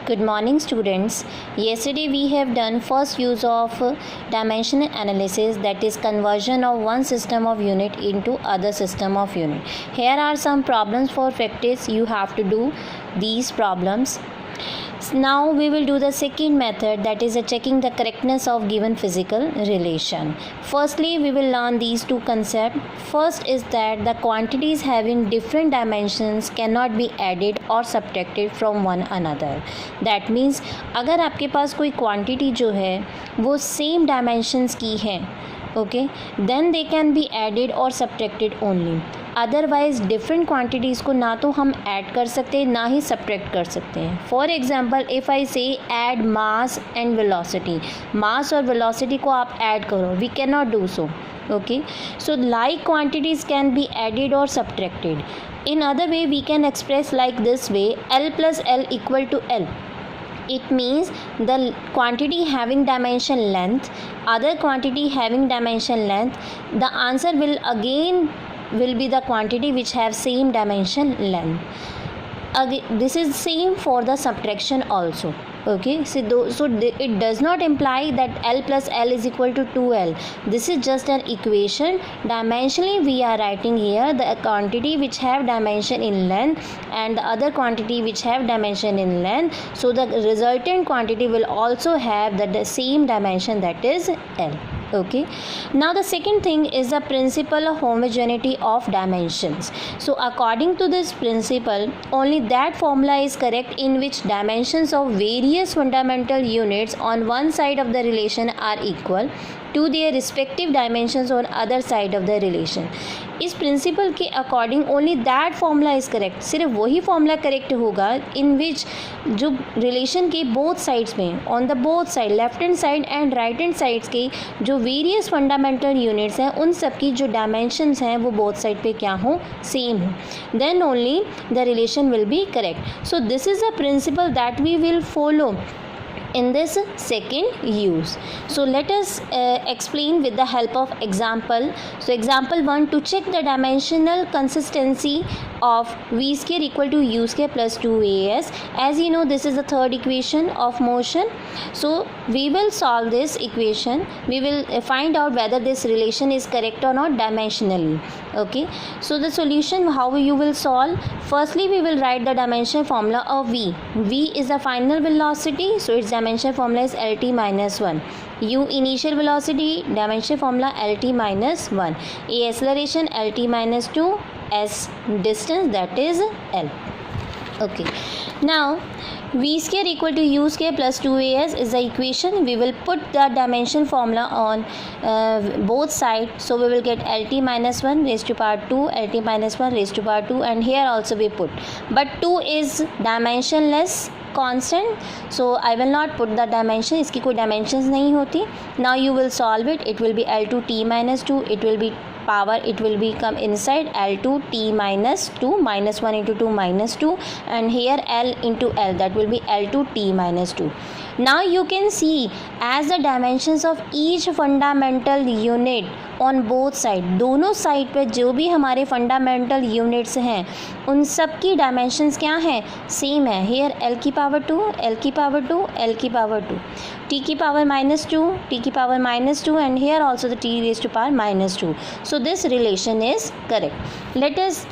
Good morning students. Yesterday we have done first use of dimensional analysis, that is conversion of one system of unit into other system of unit. Here are some problems for practice. You have to do these problems. Now we will do the second method, that is checking the correctness of given physical relation. Firstly, we will learn these two concepts. First is that the quantities having different dimensions cannot be added or subtracted from one another. That means अगर आपके पास कोई quantity जो है वो same dimensions की है, okay, then they can be added or subtracted only. Otherwise different quantities को ना तो हम ऐड कर सकते हैं ना ही सब्ट्रैक्ट कर सकते हैं. For example if I say add mass and velocity, mass और वेलोसिटी को आप ऐड करो, we can not do so. Okay, so like quantities can be added और subtracted. In other way we can express like this way, L plus L equal to L. It means the quantity having dimension length, other quantity having dimension length, the answer will be the quantity which have same dimension length. Again, this is same for the subtraction also. Okay, so it does not imply that L plus L is equal to 2L. This is just an equation. Dimensionally we are writing here the quantity which have dimension in length and the other quantity which have dimension in length, so the resultant quantity will also have the same dimension, that is L. Okay, now the second thing is the principle of homogeneity of dimensions. So according to this principle, only that formula is correct in which dimensions of various fundamental units on one side of the relation are equal to their respective dimensions on other side of the relation. इस principal के according only that formula is correct. सिर्फ वही formula correct होगा इन विच जो relation के both sides में, on the both side, left hand side and right hand sides के जो वेरियस फंडामेंटल यूनिट्स हैं उन सब की जो डायमेंशंस हैं वो बोथ साइड पे क्या हो, सेम हो, then only the relation will be correct. So this is a principle that we will follow in this second use. So let us explain with the help of example. So example 1, to check the dimensional consistency of v square equal to u square plus 2as. As you know, this is the third equation of motion. So we will solve this equation. We will find out whether this relation is correct or not dimensionally. Okay, so the solution, how you will solve? Firstly, we will write the dimension formula of v. V is the final velocity, so its dimension formula is Lt minus 1. U initial velocity, dimension formula Lt minus 1. A acceleration Lt minus 2. S distance, that is L. Okay, now v square equal to u square plus 2as is the equation. We will put the dimension formula on both sides, so we will get Lt minus 1 raised to power 2, Lt minus 1 raised to power 2, and here also we put, but 2 is dimensionless constant, so I will not put the dimension. इसकी कोई dimensions नहीं होती. Now you will solve it. It will be L2 t minus 2. It will be power, it will become inside L2 t minus 2, minus 1 into 2 minus 2, and here L into L, that will be L2 t minus 2. Now you can see as the dimensions of each fundamental unit on both side, दोनों side पे जो भी हमारे fundamental units हैं उन सब की dimensions क्या हैं, सेम है. हेयर L की पावर 2, L की पावर 2, L की पावर 2, T की पावर minus 2, T की power minus 2, and here also the T raised to power minus 2. So this relation is correct. Let us